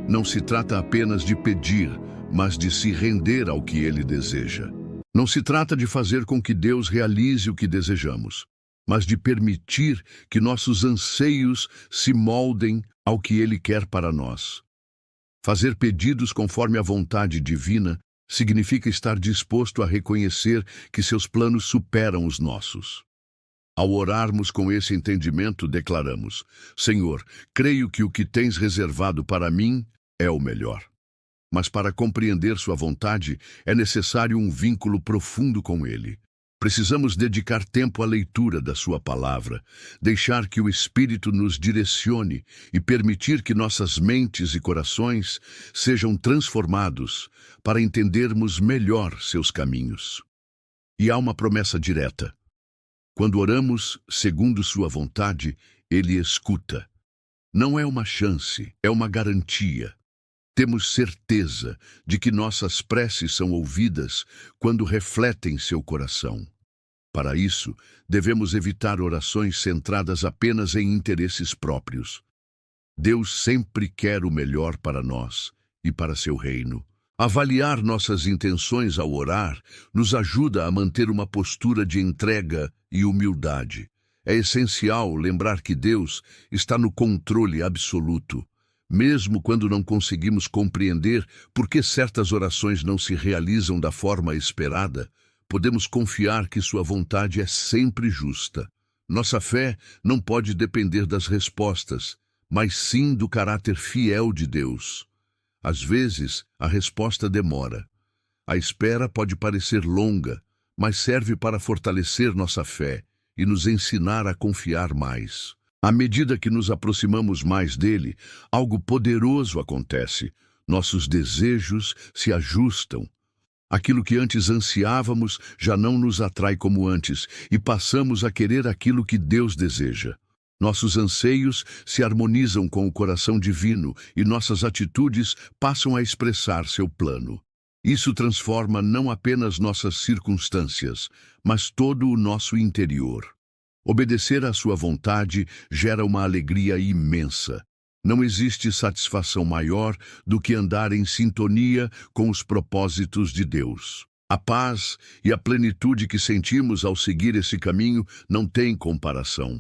Não se trata apenas de pedir, mas de se render ao que Ele deseja. Não se trata de fazer com que Deus realize o que desejamos, mas de permitir que nossos anseios se moldem ao que Ele quer para nós. Fazer pedidos conforme a vontade divina significa estar disposto a reconhecer que seus planos superam os nossos. Ao orarmos com esse entendimento, declaramos: Senhor, creio que o que tens reservado para mim é o melhor. Mas para compreender sua vontade, é necessário um vínculo profundo com Ele. Precisamos dedicar tempo à leitura da sua palavra, deixar que o Espírito nos direcione e permitir que nossas mentes e corações sejam transformados para entendermos melhor seus caminhos. E há uma promessa direta. Quando oramos segundo sua vontade, Ele escuta. Não é uma chance, é uma garantia. Temos certeza de que nossas preces são ouvidas quando refletem seu coração. Para isso, devemos evitar orações centradas apenas em interesses próprios. Deus sempre quer o melhor para nós e para seu reino. Avaliar nossas intenções ao orar nos ajuda a manter uma postura de entrega e humildade. É essencial lembrar que Deus está no controle absoluto. Mesmo quando não conseguimos compreender por que certas orações não se realizam da forma esperada, podemos confiar que sua vontade é sempre justa. Nossa fé não pode depender das respostas, mas sim do caráter fiel de Deus. Às vezes, a resposta demora. A espera pode parecer longa, mas serve para fortalecer nossa fé e nos ensinar a confiar mais. À medida que nos aproximamos mais dele, algo poderoso acontece. Nossos desejos se ajustam. Aquilo que antes ansiávamos já não nos atrai como antes e passamos a querer aquilo que Deus deseja. Nossos anseios se harmonizam com o coração divino e nossas atitudes passam a expressar seu plano. Isso transforma não apenas nossas circunstâncias, mas todo o nosso interior. Obedecer à sua vontade gera uma alegria imensa. Não existe satisfação maior do que andar em sintonia com os propósitos de Deus. A paz e a plenitude que sentimos ao seguir esse caminho não têm comparação.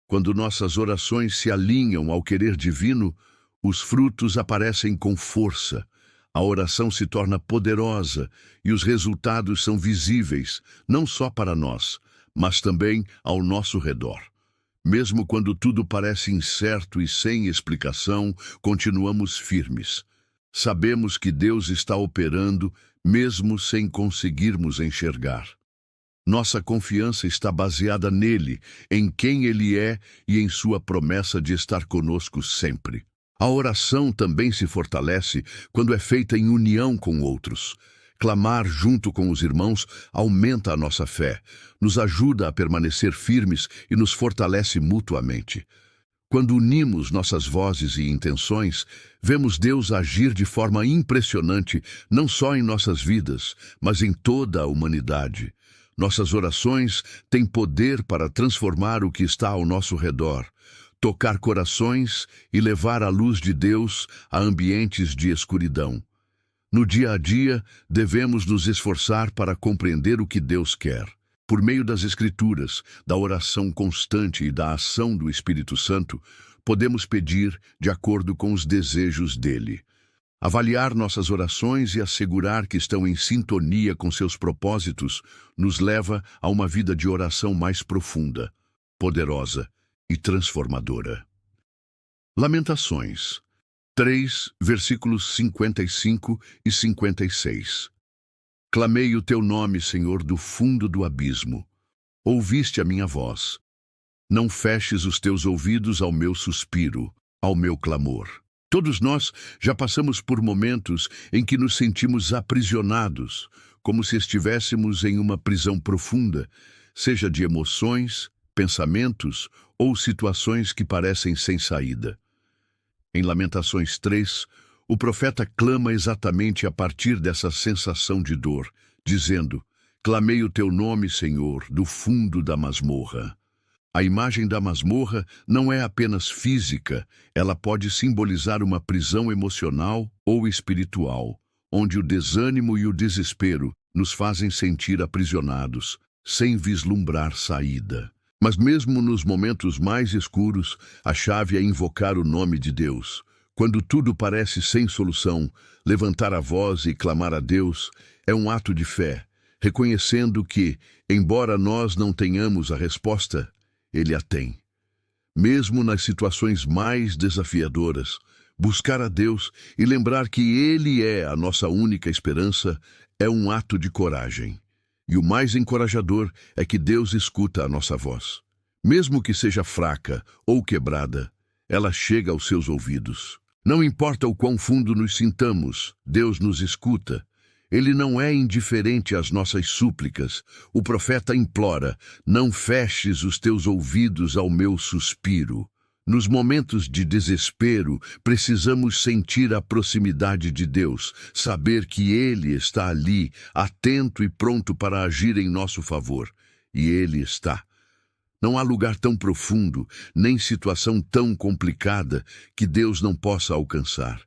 Quando nossas orações se alinham ao querer divino, os frutos aparecem com força. A oração se torna poderosa e os resultados são visíveis, não só para nós, mas também ao nosso redor. Mesmo quando tudo parece incerto e sem explicação, continuamos firmes. Sabemos que Deus está operando, mesmo sem conseguirmos enxergar. Nossa confiança está baseada nele, em quem ele é e em sua promessa de estar conosco sempre. A oração também se fortalece quando é feita em união com outros. Clamar junto com os irmãos aumenta a nossa fé, nos ajuda a permanecer firmes e nos fortalece mutuamente. Quando unimos nossas vozes e intenções, vemos Deus agir de forma impressionante, não só em nossas vidas, mas em toda a humanidade. Nossas orações têm poder para transformar o que está ao nosso redor, tocar corações e levar a luz de Deus a ambientes de escuridão. No dia a dia, devemos nos esforçar para compreender o que Deus quer. Por meio das Escrituras, da oração constante e da ação do Espírito Santo, podemos pedir de acordo com os desejos dele. Avaliar nossas orações e assegurar que estão em sintonia com seus propósitos nos leva a uma vida de oração mais profunda, poderosa e transformadora. Lamentações 3, versículos 55 e 56. Clamei o teu nome, Senhor, do fundo do abismo. Ouviste a minha voz. Não feches os teus ouvidos ao meu suspiro, ao meu clamor. Todos nós já passamos por momentos em que nos sentimos aprisionados, como se estivéssemos em uma prisão profunda, seja de emoções, pensamentos ou situações que parecem sem saída. Em Lamentações 3, o profeta clama exatamente a partir dessa sensação de dor, dizendo: clamei o teu nome, Senhor, do fundo da masmorra. A imagem da masmorra não é apenas física, ela pode simbolizar uma prisão emocional ou espiritual, onde o desânimo e o desespero nos fazem sentir aprisionados, sem vislumbrar saída. Mas mesmo nos momentos mais escuros, a chave é invocar o nome de Deus. Quando tudo parece sem solução, levantar a voz e clamar a Deus é um ato de fé, reconhecendo que, embora nós não tenhamos a resposta, Ele a tem. Mesmo nas situações mais desafiadoras, buscar a Deus e lembrar que Ele é a nossa única esperança é um ato de coragem. E o mais encorajador é que Deus escuta a nossa voz. Mesmo que seja fraca ou quebrada, ela chega aos seus ouvidos. Não importa o quão fundo nos sintamos, Deus nos escuta. Ele não é indiferente às nossas súplicas. O profeta implora: não feches os teus ouvidos ao meu suspiro. Nos momentos de desespero, precisamos sentir a proximidade de Deus, saber que Ele está ali, atento e pronto para agir em nosso favor. E Ele está. Não há lugar tão profundo, nem situação tão complicada que Deus não possa alcançar.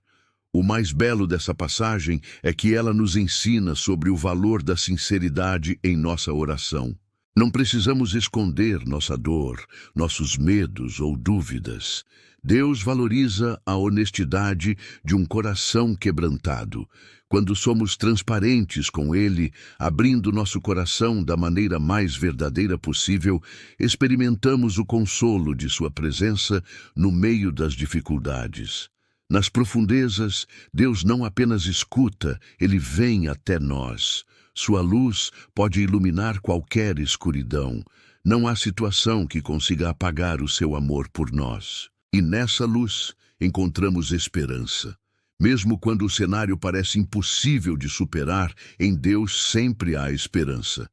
O mais belo dessa passagem é que ela nos ensina sobre o valor da sinceridade em nossa oração. Não precisamos esconder nossa dor, nossos medos ou dúvidas. Deus valoriza a honestidade de um coração quebrantado. Quando somos transparentes com Ele, abrindo nosso coração da maneira mais verdadeira possível, experimentamos o consolo de Sua presença no meio das dificuldades. Nas profundezas, Deus não apenas escuta, Ele vem até nós. Sua luz pode iluminar qualquer escuridão. Não há situação que consiga apagar o seu amor por nós. E nessa luz encontramos esperança. Mesmo quando o cenário parece impossível de superar, em Deus sempre há esperança.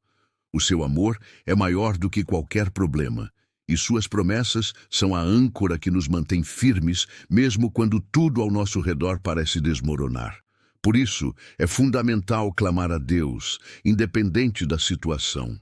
O seu amor é maior do que qualquer problema. E suas promessas são a âncora que nos mantém firmes, mesmo quando tudo ao nosso redor parece desmoronar. Por isso, é fundamental clamar a Deus, independente da situação.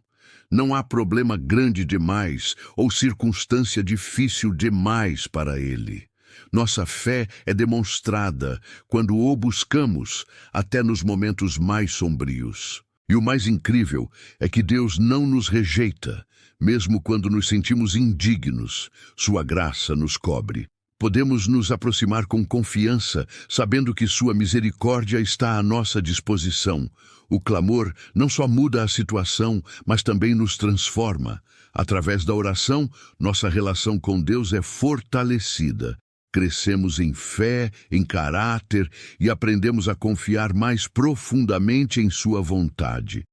Não há problema grande demais ou circunstância difícil demais para Ele. Nossa fé é demonstrada quando o buscamos, até nos momentos mais sombrios. E o mais incrível é que Deus não nos rejeita, mesmo quando nos sentimos indignos. Sua graça nos cobre. Podemos nos aproximar com confiança, sabendo que Sua misericórdia está à nossa disposição. O clamor não só muda a situação, mas também nos transforma. Através da oração, nossa relação com Deus é fortalecida. Crescemos em fé, em caráter e aprendemos a confiar mais profundamente em Sua vontade.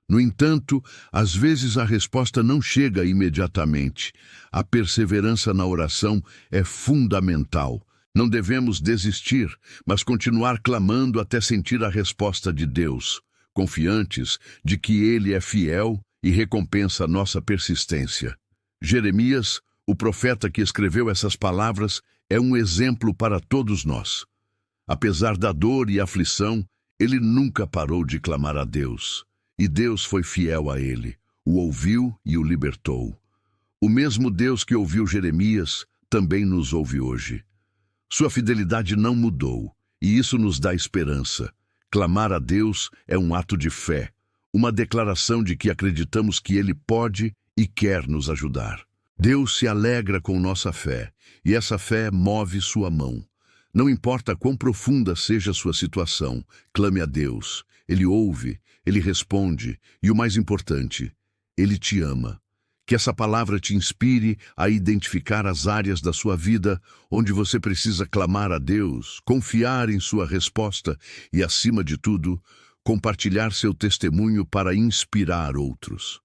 No entanto, às vezes a resposta não chega imediatamente. A perseverança na oração é fundamental. Não devemos desistir, mas continuar clamando até sentir a resposta de Deus, confiantes de que Ele é fiel e recompensa nossa persistência. Jeremias, o profeta que escreveu essas palavras, é um exemplo para todos nós. Apesar da dor e aflição, ele nunca parou de clamar a Deus. E Deus foi fiel a ele, o ouviu e o libertou. O mesmo Deus que ouviu Jeremias também nos ouve hoje. Sua fidelidade não mudou, e isso nos dá esperança. Clamar a Deus é um ato de fé. uma declaração de que acreditamos que Ele pode e quer nos ajudar. Deus se alegra com nossa fé, e essa fé move sua mão. Não importa quão profunda seja a sua situação, clame a Deus. Ele ouve, Ele responde, e o mais importante, Ele te ama. Que essa palavra te inspire a identificar as áreas da sua vida onde você precisa clamar a Deus, confiar em sua resposta e, acima de tudo, compartilhar seu testemunho para inspirar outros.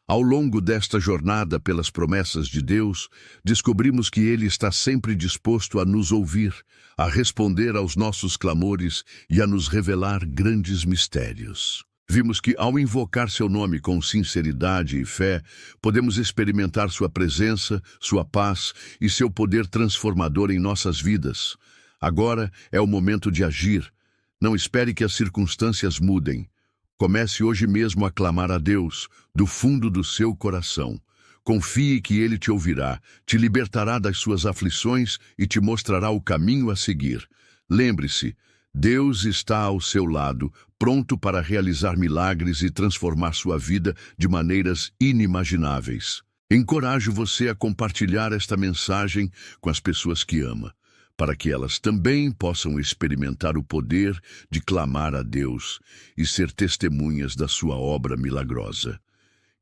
Ao longo desta jornada pelas promessas de Deus, descobrimos que Ele está sempre disposto a nos ouvir, a responder aos nossos clamores e a nos revelar grandes mistérios. Vimos que, ao invocar seu nome com sinceridade e fé, podemos experimentar sua presença, sua paz e seu poder transformador em nossas vidas. Agora é o momento de agir. Não espere que as circunstâncias mudem. Comece hoje mesmo a clamar a Deus, do fundo do seu coração. Confie que Ele te ouvirá, te libertará das suas aflições e te mostrará o caminho a seguir. Lembre-se, Deus está ao seu lado, pronto para realizar milagres e transformar sua vida de maneiras inimagináveis. Encorajo você a compartilhar esta mensagem com as pessoas que ama, para que elas também possam experimentar o poder de clamar a Deus e ser testemunhas da sua obra milagrosa.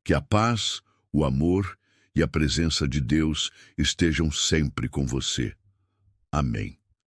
Que a paz, o amor e a presença de Deus estejam sempre com você. Amém.